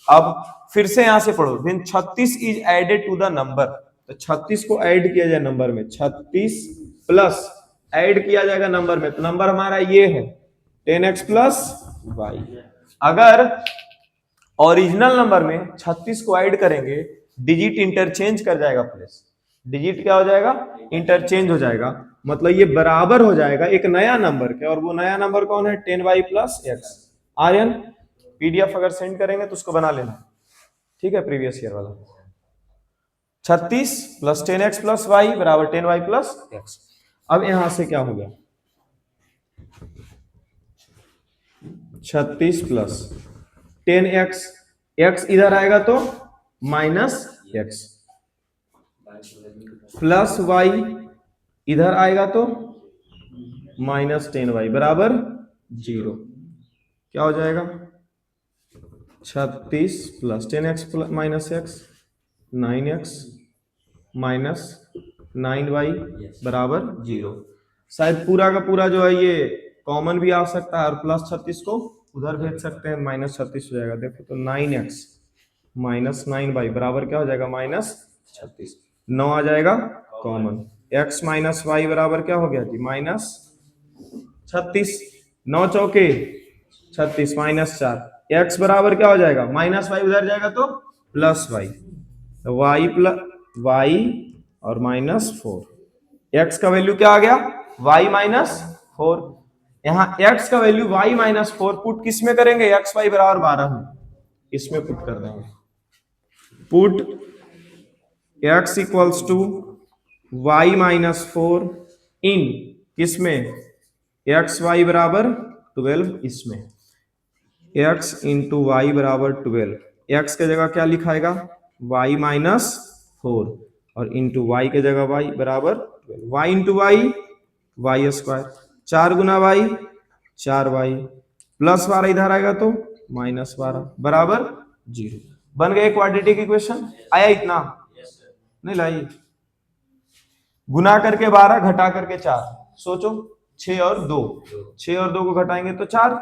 Speaker 1: अब फिर से यहां से पढ़ो, when 36 is added to the number, तो 36 को ऐड किया जाए नंबर में, 36 प्लस ऐड किया जाएगा नंबर में, तो नंबर हमारा ये है 10x प्लस वाई। अगर ओरिजिनल नंबर में 36 को ऐड करेंगे, डिजिट इंटरचेंज कर जाएगा प्लेस, डिजिट क्या हो जाएगा, इंटरचेंज हो जाएगा, मतलब ये बराबर हो जाएगा एक नया नंबर के, और वो नया नंबर कौन है, 10y plus x. Aryan PDF अगर सेंड करेंगे तो उसको बना लेना, ठीक है, प्रीवियस ईयर वाला। 36 प्लस 10x प्लस वाई बराबर 10y प्लस एक्स। अब यहां से क्या हो गया, 36 प्लस 10x, x इधर आएगा तो माइनस एक्स, प्लस y इधर आएगा तो माइनस 10y बराबर 0। क्या हो जाएगा, 36 plus 10x minus x, 9x minus 9y बराबर 0। शायद पूरा का पूरा जो है ये कॉमन भी आ सकता है, और प्लस 36 को उधर भेज सकते हैं, माइनस 36 हो जाएगा। देखो तो 9x माइनस 9y बराबर क्या हो जाएगा, माइनस 36। 9 आ जाएगा कॉमन, x माइनस वाई बराबर क्या हो गया जी, माइनस 36। 9 चौके 36 माइनस 4, x बराबर क्या हो जाएगा, माइनस वाई उधर जाएगा तो प्लस वाई, तो y प्लस वाई और माइनस 4। x का वैल्यू क्या आ गया, y माइनस 4। यहाँ x का वैल्यू y माइनस 4 पुट किस में करेंगे, x y बराबर 12 में, इसमें पुट कर देंगे। Put x equals to y minus 4 in किसमें, एक्स वाई बराबर 12, इसमें x इंटू वाई बराबर 12, x के जगह क्या लिखाएगा, y माइनस 4 और इंटू वाई के जगह y बराबर 12, y into y y square, 4 गुना वाई 4y प्लस 12 इधर आएगा तो माइनस 12 बराबर 0। बन गए क्वाड्रेटिक इक्वेशन। आया इतना, नहीं लाई, गुना करके 12 घटा करके 4, सोचो 6 और 2, 6 और 2 को घटाएंगे तो 4,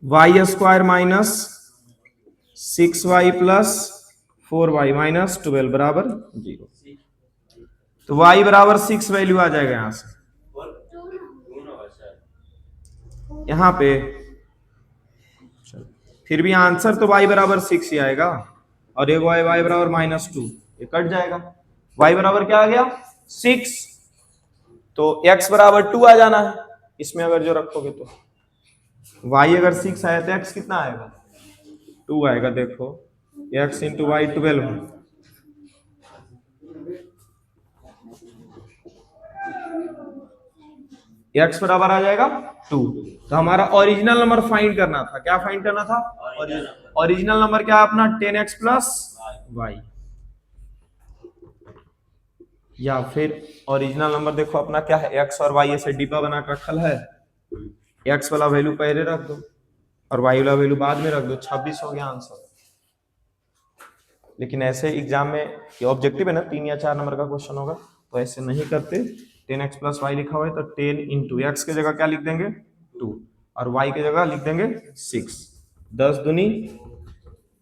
Speaker 1: y square minus 6y plus 4y minus 12 बराबर 0। तो y बराबर 6 वैल्यू आ जाएगा यहां से, यहां पे फिर भी आंसर तो y बराबर 6 ही आएगा, और एक y बराबर माइनस 2, ये कट जाएगा, y बराबर क्या आ गया 6, तो x बराबर 2 आ जाना है इसमें अगर जो रखोगे तो, y अगर 6 आया तो x कितना आएगा 2 आएगा। देखो x इंटू वाई 12, x बराबर आ जाएगा 2। तो हमारा ओरिजिनल नंबर फाइंड करना था, क्या फाइंड करना था, ओरिजिनल नंबर क्या है अपना 10x प्लस वाई, या फिर ओरिजिनल नंबर देखो अपना क्या है, x और y ऐसे डिब्बा बना कर रखल है, x वाला वैल्यू पहले रख दो और y वाला वैल्यू बाद में रख दो, 26 हो गया आंसर। लेकिन ऐसे एग्जाम में ये ऑब्जेक्टिव है ना, 3 या 4 नंबर का क्वेश्चन होगा, तो ऐसे नहीं करते। 10x प्लस वाई लिखा हुआ है तो 10 इंटू एक्स के जगह क्या लिख देंगे 2 और y की जगह लिख देंगे 6, 10 दूनी,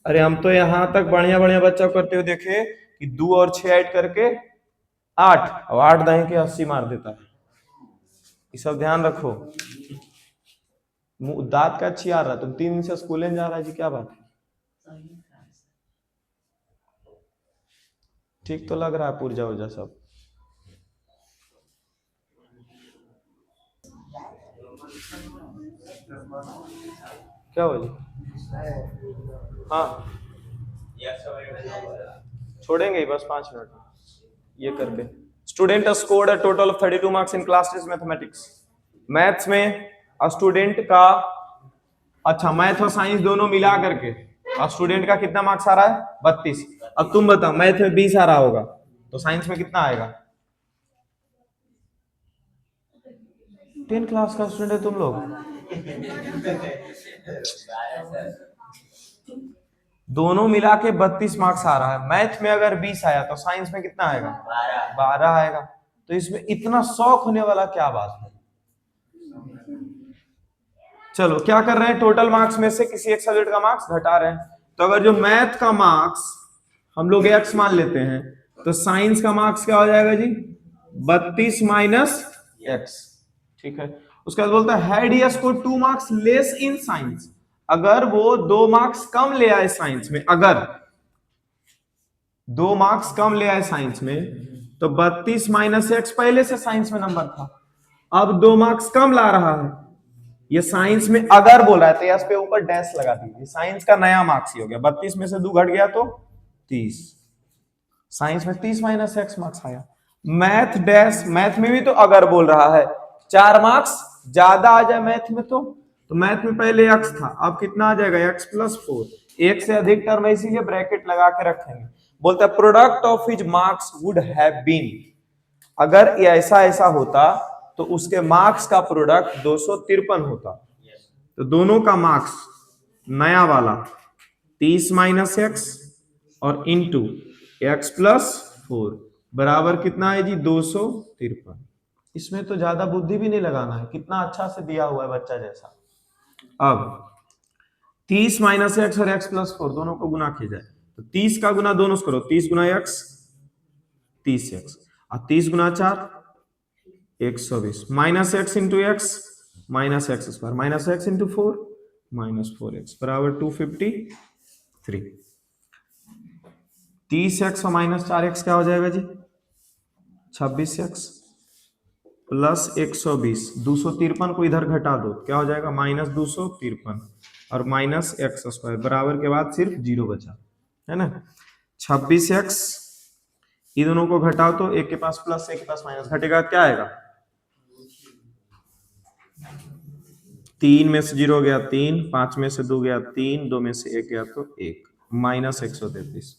Speaker 1: अरे हम तो यहां तक बढ़िया बढ़िया बच्चा करते हुए देखे कि 2 और 6 ऐड करके 8, और 8 दही के 80 मार देता है। ये सब ध्यान रखो। दांत का अच्छी आ रहा, तुम 3 दिन से स्कूल में जा रहा है जी, क्या बात है, ठीक तो लग रहा है पुर्जा उर्जा सब। क्या हो जी, हाँ छोड़ेंगे ही बस 5 मिनट ये करके। Student scored a total of 32 marks in class test mathematics. Maths में स्टूडेंट का, अच्छा मैथ और साइंस दोनों मिला करके स्टूडेंट का कितना मार्क्स आ रहा है 32। अब तुम बताओ मैथ में 20 आ रहा होगा तो साइंस में कितना आएगा, 10 क्लास का स्टूडेंट है तुम लोग, दोनों मिला के 32 मार्क्स आ रहा है। मैथ में अगर 20 आया तो साइंस में कितना आएगा 12 आएगा। तो इसमें इतना शौक होने वाला क्या बात है। चलो क्या कर रहे हैं, टोटल मार्क्स में से किसी एक सब्जेक्ट का मार्क्स घटा रहे हैं। तो अगर जो मैथ का मार्क्स हम लोग x मान लेते हैं, तो साइंस का मार्क्स क्या हो जाएगा जी, 32 माइनस एक्स। ठीक है, उसके बाद बोलता है had he score 2 marks less in science, अगर वो 2 मार्क्स कम ले आए साइंस में, अगर 2 मार्क्स कम ले आए साइंस में, तो 32 माइनस एक्स पहले से साइंस में नंबर था, अब 2 मार्क्स कम ला रहा है, ये साइंस में अगर बोला है तो यस पे ऊपर डैश लगा दीजिए, साइंस का नया मार्क्स ही हो गया, 32 में से 2 घट गया तो 30, साइंस में 30 माइनस एक्स मार्क्स आया। मैथ डैश, मैथ में भी तो अगर बोल रहा है 4 मार्क्स ज्यादा आ जाए मैथ में, तो मैथ में पहले एक्स था, अब कितना आ जाएगा एक्स प्लस 4, एक से अधिक टर्म है इसीलिए ब्रैकेट लगा के रखेंगे। बोलता है product of his marks would have been, अगर ये ऐसा ऐसा होता तो उसके मार्क्स का प्रोडक्ट 253 होता, तो दोनों का मार्क्स नया वाला 30 माइनस एक्स और इंटू एक्स प्लस 4 बराबर कितना है जी 253। इसमें तो ज्यादा बुद्धि भी नहीं लगाना है, कितना अच्छा से दिया हुआ है बच्चा जैसा। अब 30 माइनस एक्स और एक्स प्लस 4 दोनों को गुना किया जाए, तो 30 का गुना दोनों से करो, 30 गुना एक्स 30 एक्स और 30 गुना 4 120 minus x into x minus x square minus x into 4 minus 4x बराबर 253। 30x और माइनस 4x क्या हो जाएगा जी 26x प्लस 120, 253 को इधर घटा दो क्या हो जाएगा माइनस 253 और माइनस एक्स स्क्वायर बराबर के बाद सिर्फ 0 बचा है ना। 26x ये दोनों को घटाओ तो एक के पास प्लस एक के पास माइनस घटेगा, क्या आएगा 3 में से 0 गया 3, 5 में से 2 गया 3, 2 में से 1 गया तो 1 माइनस 133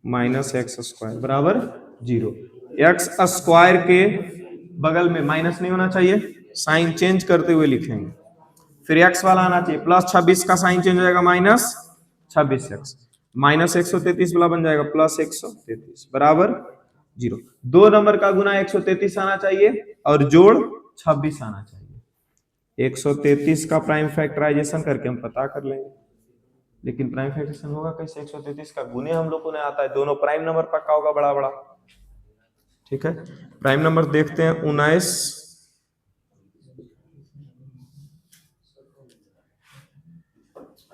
Speaker 1: माइनस एक्स स्क्वायर बराबर 0। एक्स स्क्वायर के बगल में माइनस नहीं होना चाहिए, साइन चेंज करते हुए लिखेंगे, फिर एक्स वाला आना चाहिए, प्लस 26 का साइन चेंज हो जाएगा माइनस 26x माइनस 133 वाला बन जाएगा प्लस 133 बराबर 0। 2 नंबर का गुना 133 आना चाहिए और जोड़ 26 आना चाहिए। 133 का प्राइम फैक्टराइजेशन करके हम पता कर लेंगे, लेकिन प्राइम फैक्टराइजेशन होगा कैसे, 133 का गुने हम लोग को नहीं आता है, दोनों प्राइम नंबर पक्का होगा बड़ा बड़ा। ठीक है, प्राइम नंबर देखते हैं 19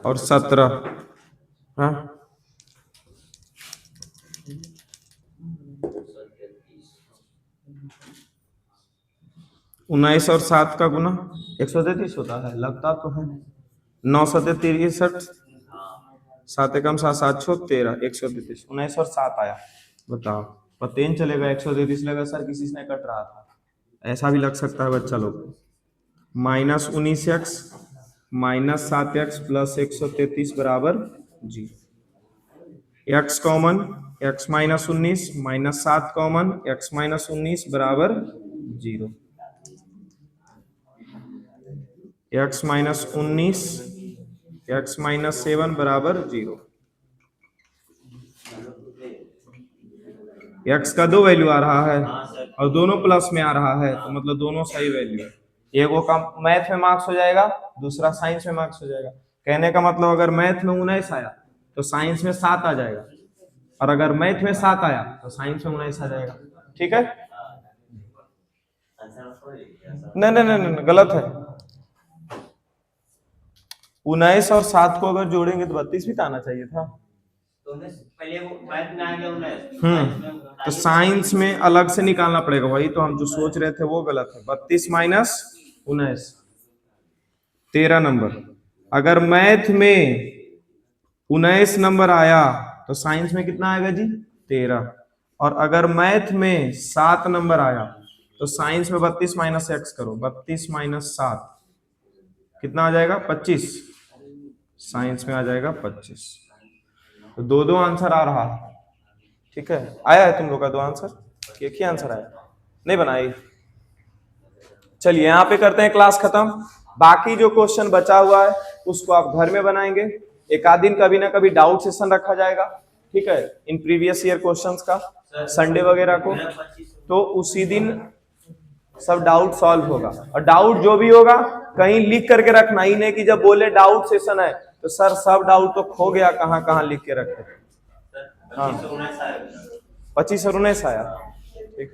Speaker 1: और 17, हाँ 19 और 7 का गुना 133 होता है, लगता तो है 9 7 63 7 एकम 7 7 6 13 133 19 और 7 आया, बताओ पता नहीं चलेगा 133 लगा सर किसी से कट रहा था, ऐसा भी लग सकता है बच्चा लोग। Minus 19x minus 7x plus 133 बराबर 0। x common x minus 19 minus 7 common x minus 19 बराबर 0। x माइनस 19 x माइनस 7 बराबर 0। x का 2 वैल्यू आ रहा है और दोनों प्लस में आ रहा है, तो मतलब दोनों सही वैल्यू है, एगो का मैथ में मार्क्स हो जाएगा दूसरा साइंस में मार्क्स हो जाएगा। कहने का मतलब अगर मैथ में 19 आया तो साइंस में 7 आ जाएगा, और अगर मैथ में 7 आया तो साइंस में 19 आ जाएगा। ठीक है, नहीं नहीं नहीं गलत है, 19 और 7 को अगर जोड़ेंगे तो 32 भी तो आना चाहिए था। तो साइंस में अलग से निकालना पड़ेगा, वही तो हम जो सोच रहे थे वो गलत है। 32 माइनस 19 13 नंबर, अगर मैथ में 19 नंबर आया तो साइंस में कितना आएगा जी 13, और अगर मैथ में 7 नंबर आया तो साइंस में 32 माइनस एक्स करो, 32 माइनस 7 कितना आ जाएगा 25, साइंस में आ जाएगा 25। तो 2 आंसर आ रहा है। ठीक है, आया है तुम लोग का 2 आंसर, एक ही आंसर आया, नहीं बनाई। चलिए यहाँ पे करते हैं क्लास खत्म, बाकी जो क्वेश्चन बचा हुआ है उसको आप घर में बनाएंगे, एक आध दिन कभी ना कभी डाउट सेशन रखा जाएगा। ठीक है, इन प्रीवियस ईयर क्वेश्चंस का संडे वगैरह को, तो उसी दिन सब डाउट सॉल्व होगा, और डाउट जो भी होगा कहीं लिख करके रखना ही नहीं कि जब बोले डाउट सेशन है तो सर सब डाउट तो खो गया, कहाँ कहाँ लिख के रखे। हाँ 25 और 19 आया। ठीक।